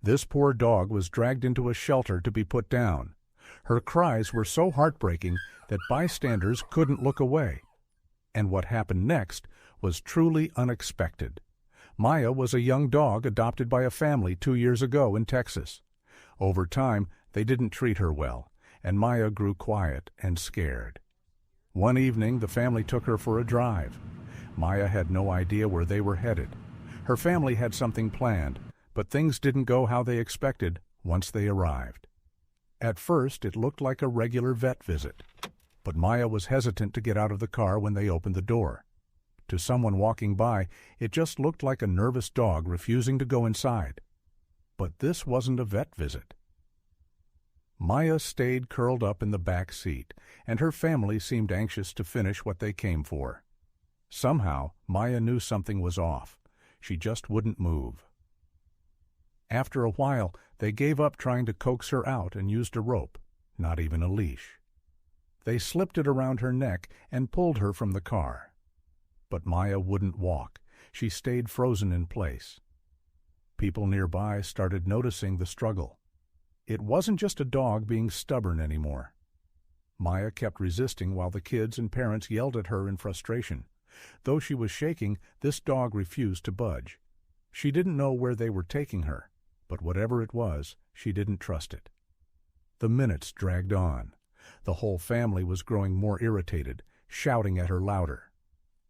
This poor dog was dragged into a shelter to be put down. Her cries were so heartbreaking that bystanders couldn't look away. And what happened next was truly unexpected. Maya was a young dog adopted by a family 2 years ago in Texas. Over time, they didn't treat her well, and Maya grew quiet and scared. One evening, the family took her for a drive. Maya had no idea where they were headed. Her family had something planned, but things didn't go how they expected once they arrived. At first, it looked like a regular vet visit, but Maya was hesitant to get out of the car when they opened the door. To someone walking by, it just looked like a nervous dog refusing to go inside. But this wasn't a vet visit. Maya stayed curled up in the back seat, and her family seemed anxious to finish what they came for. Somehow, Maya knew something was off. She just wouldn't move. After a while, they gave up trying to coax her out and used a rope, not even a leash. They slipped it around her neck and pulled her from the car. But Maya wouldn't walk. She stayed frozen in place. People nearby started noticing the struggle. It wasn't just a dog being stubborn anymore. Maya kept resisting while the kids and parents yelled at her in frustration. Though she was shaking, this dog refused to budge. She didn't know where they were taking her, but whatever it was, she didn't trust it. The minutes dragged on. The whole family was growing more irritated, shouting at her louder.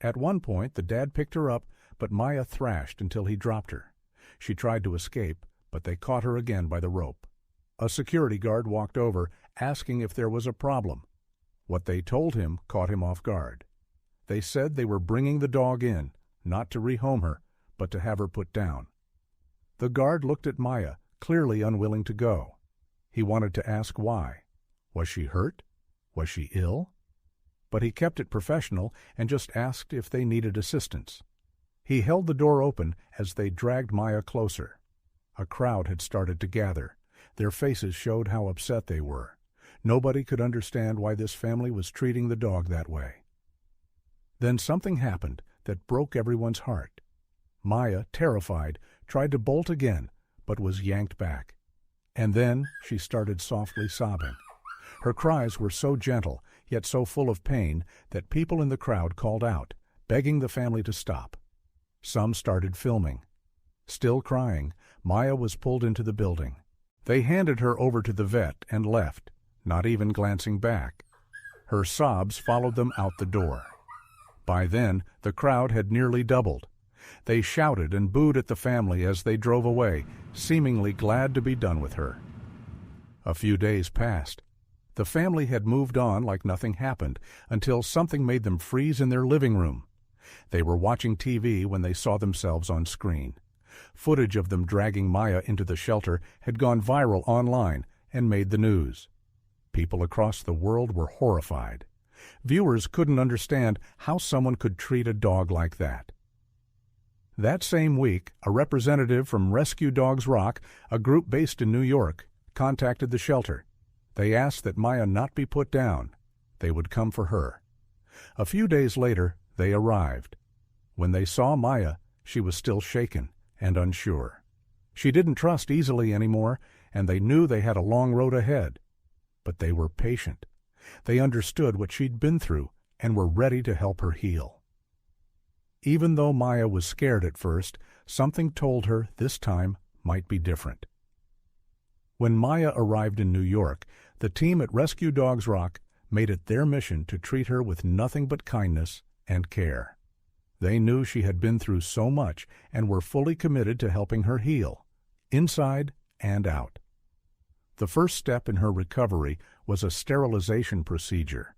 At one point, the dad picked her up, but Maya thrashed until he dropped her. She tried to escape, but they caught her again by the rope. A security guard walked over, asking if there was a problem. What they told him caught him off guard. They said they were bringing the dog in, not to rehome her, but to have her put down. The guard looked at Maya, clearly unwilling to go. He wanted to ask why. Was she hurt? Was she ill? But he kept it professional and just asked if they needed assistance. He held the door open as they dragged Maya closer. A crowd had started to gather. Their faces showed how upset they were. Nobody could understand why this family was treating the dog that way. Then something happened that broke everyone's heart. Maya, terrified, tried to bolt again, but was yanked back. And then she started softly sobbing. Her cries were so gentle, yet so full of pain, that people in the crowd called out, begging the family to stop. Some started filming. Still crying, Maya was pulled into the building. They handed her over to the vet and left, not even glancing back. Her sobs followed them out the door. By then, the crowd had nearly doubled. They shouted and booed at the family as they drove away, seemingly glad to be done with her. A few days passed. The family had moved on like nothing happened until something made them freeze in their living room. They were watching TV when they saw themselves on screen. Footage of them dragging Maya into the shelter had gone viral online and made the news. People across the world were horrified. Viewers couldn't understand how someone could treat a dog like that. That same week, a representative from Rescue Dogs Rock, a group based in New York, contacted the shelter. They asked that Maya not be put down. They would come for her. A few days later, they arrived. When they saw Maya, she was still shaken and unsure. She didn't trust easily anymore, and they knew they had a long road ahead. But they were patient. They understood what she'd been through and were ready to help her heal. Even though Maya was scared at first, something told her this time might be different. When Maya arrived in New York, the team at Rescue Dogs Rock made it their mission to treat her with nothing but kindness and care. They knew she had been through so much and were fully committed to helping her heal, inside and out. The first step in her recovery was a sterilization procedure.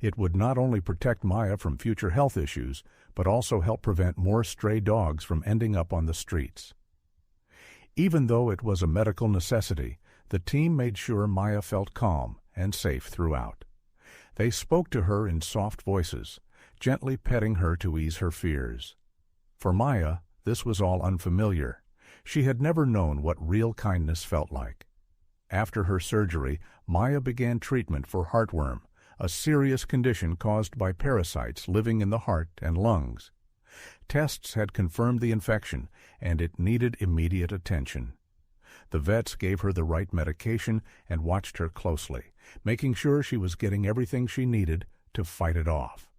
It would not only protect Maya from future health issues, but also help prevent more stray dogs from ending up on the streets. Even though it was a medical necessity, the team made sure Maya felt calm and safe throughout. They spoke to her in soft voices, gently petting her to ease her fears. For Maya, this was all unfamiliar. She had never known what real kindness felt like. After her surgery, Maya began treatment for heartworm, a serious condition caused by parasites living in the heart and lungs. Tests had confirmed the infection, and it needed immediate attention. The vets gave her the right medication and watched her closely, making sure she was getting everything she needed to fight it off.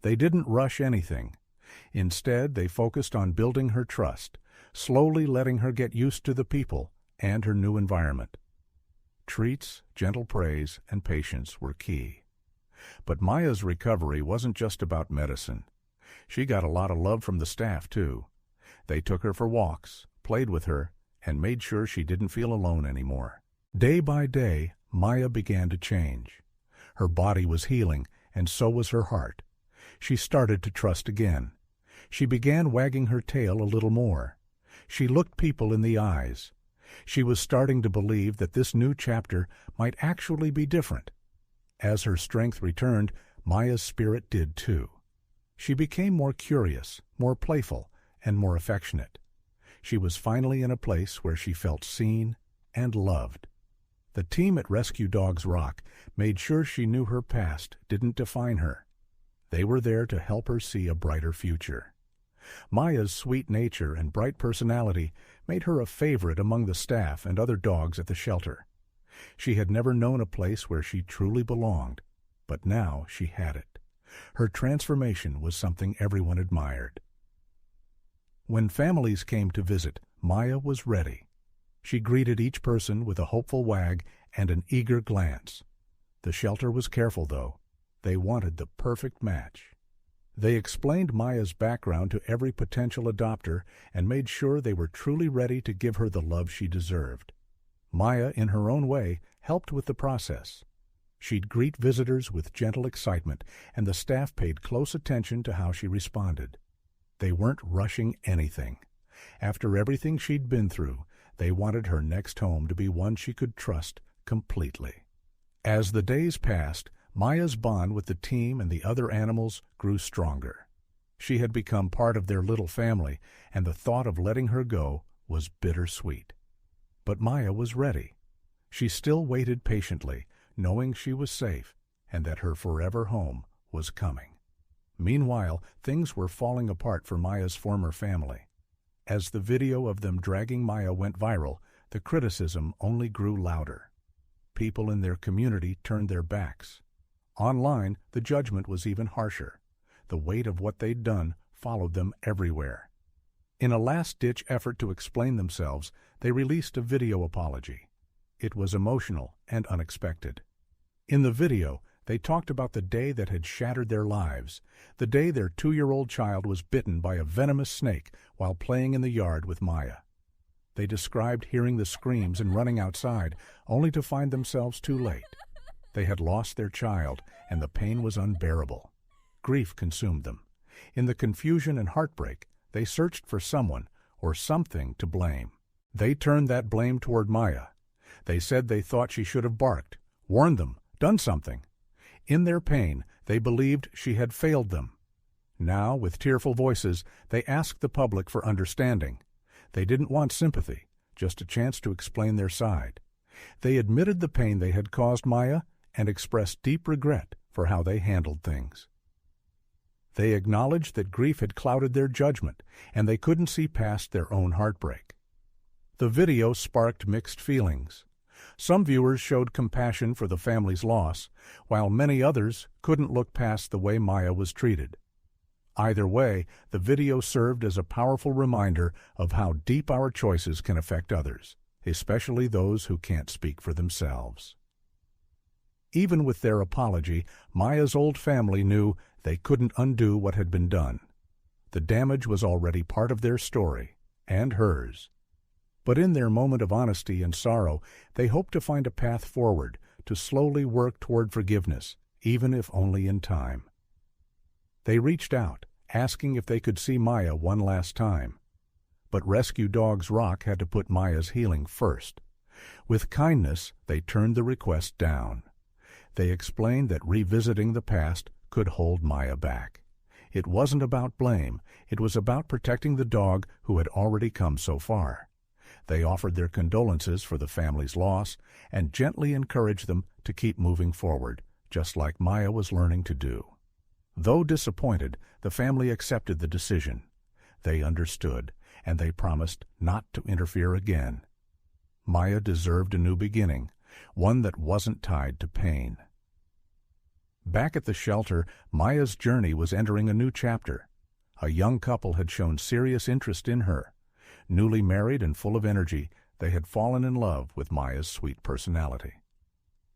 They didn't rush anything. Instead, they focused on building her trust, slowly letting her get used to the people and her new environment. Treats, gentle praise, and patience were key. But Maya's recovery wasn't just about medicine. She got a lot of love from the staff, too. They took her for walks, played with her, and made sure she didn't feel alone anymore. Day by day, Maya began to change. Her body was healing, and so was her heart. She started to trust again. She began wagging her tail a little more. She looked people in the eyes. She was starting to believe that this new chapter might actually be different. As her strength returned, Maya's spirit did too. She became more curious, more playful, and more affectionate. She was finally in a place where she felt seen and loved. The team at Rescue Dogs Rock made sure she knew her past didn't define her. They were there to help her see a brighter future. Maya's sweet nature and bright personality made her a favorite among the staff and other dogs at the shelter. She had never known a place where she truly belonged, but now she had it. Her transformation was something everyone admired. When families came to visit, Maya was ready. She greeted each person with a hopeful wag and an eager glance. The shelter was careful, though. They wanted the perfect match. They explained Maya's background to every potential adopter and made sure they were truly ready to give her the love she deserved. Maya, in her own way, helped with the process. She'd greet visitors with gentle excitement, and the staff paid close attention to how she responded. They weren't rushing anything. After everything she'd been through, they wanted her next home to be one she could trust completely. As the days passed, Maya's bond with the team and the other animals grew stronger. She had become part of their little family, and the thought of letting her go was bittersweet. But Maya was ready. She still waited patiently, knowing she was safe and that her forever home was coming. Meanwhile, things were falling apart for Maya's former family. As the video of them dragging Maya went viral, the criticism only grew louder. People in their community turned their backs. Online, the judgment was even harsher. The weight of what they'd done followed them everywhere. In a last-ditch effort to explain themselves, they released a video apology. It was emotional and unexpected. In the video, they talked about the day that had shattered their lives, the day their 2-year-old child was bitten by a venomous snake while playing in the yard with Maya. They described hearing the screams and running outside, only to find themselves too late. They had lost their child, and the pain was unbearable. Grief consumed them. In the confusion and heartbreak, they searched for someone or something to blame. They turned that blame toward Maya. They said they thought she should have barked, warned them, done something. In their pain, they believed she had failed them. Now, with tearful voices, they asked the public for understanding. They didn't want sympathy, just a chance to explain their side. They admitted the pain they had caused Maya and expressed deep regret for how they handled things. They acknowledged that grief had clouded their judgment, and they couldn't see past their own heartbreak. The video sparked mixed feelings. Some viewers showed compassion for the family's loss, while many others couldn't look past the way Maya was treated. Either way, the video served as a powerful reminder of how deep our choices can affect others, especially those who can't speak for themselves. Even with their apology, Maya's old family knew they couldn't undo what had been done. The damage was already part of their story, and hers. But in their moment of honesty and sorrow, they hoped to find a path forward, to slowly work toward forgiveness, even if only in time. They reached out, asking if they could see Maya one last time. But Rescue Dogs Rock had to put Maya's healing first. With kindness, they turned the request down. They explained that revisiting the past could hold Maya back. It wasn't about blame, it was about protecting the dog who had already come so far. They offered their condolences for the family's loss and gently encouraged them to keep moving forward, just like Maya was learning to do. Though disappointed, the family accepted the decision. They understood. and they promised not to interfere again. Maya deserved a new beginning, one that wasn't tied to pain. Back at the shelter, Maya's journey was entering a new chapter. A young couple had shown serious interest in her. Newly married and full of energy, they had fallen in love with Maya's sweet personality.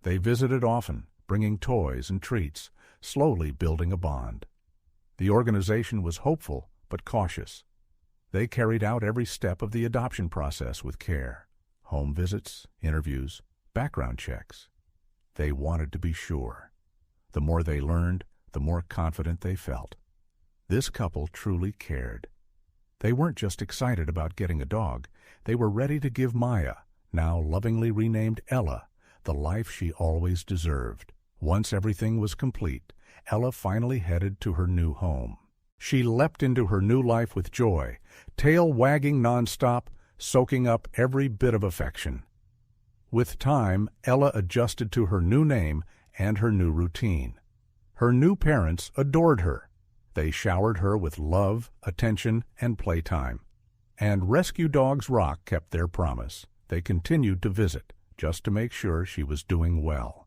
They visited often, bringing toys and treats, slowly building a bond. The organization was hopeful but cautious. They carried out every step of the adoption process with care: home visits, interviews, background checks. They wanted to be sure. The more they learned, the more confident they felt. This couple truly cared. They weren't just excited about getting a dog. They were ready to give Maya, now lovingly renamed Ella, the life she always deserved. Once everything was complete, Ella finally headed to her new home. She leapt into her new life with joy, tail wagging nonstop, soaking up every bit of affection. With time, Ella adjusted to her new name and her new routine. Her new parents adored her. They showered her with love, attention, and playtime. And Rescue Dogs Rock kept their promise. They continued to visit, just to make sure she was doing well.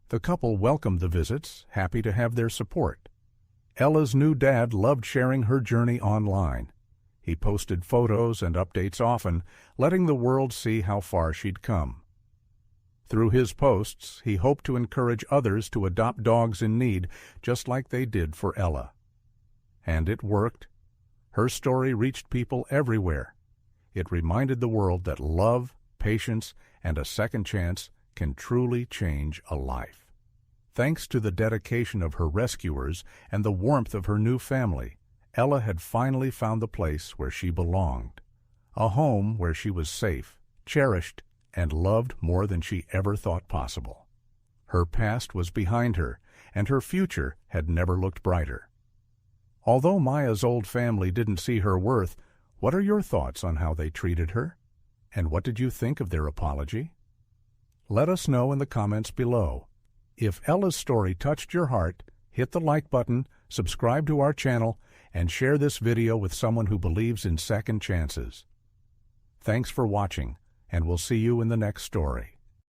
The couple welcomed the visits, happy to have their support. Ella's new dad loved sharing her journey online. He posted photos and updates often, letting the world see how far she'd come. Through his posts, he hoped to encourage others to adopt dogs in need, just like they did for Ella. And it worked. Her story reached people everywhere. It reminded the world that love, patience, and a second chance can truly change a life. Thanks to the dedication of her rescuers and the warmth of her new family, Ella had finally found the place where she belonged. A home where she was safe, cherished, and loved more than she ever thought possible. Her past was behind her, and her future had never looked brighter. Although Maya's old family didn't see her worth, what are your thoughts on how they treated her? And what did you think of their apology? Let us know in the comments below. If Ella's story touched your heart, hit the like button, subscribe to our channel, and share this video with someone who believes in second chances. Thanks for watching, and we'll see you in the next story.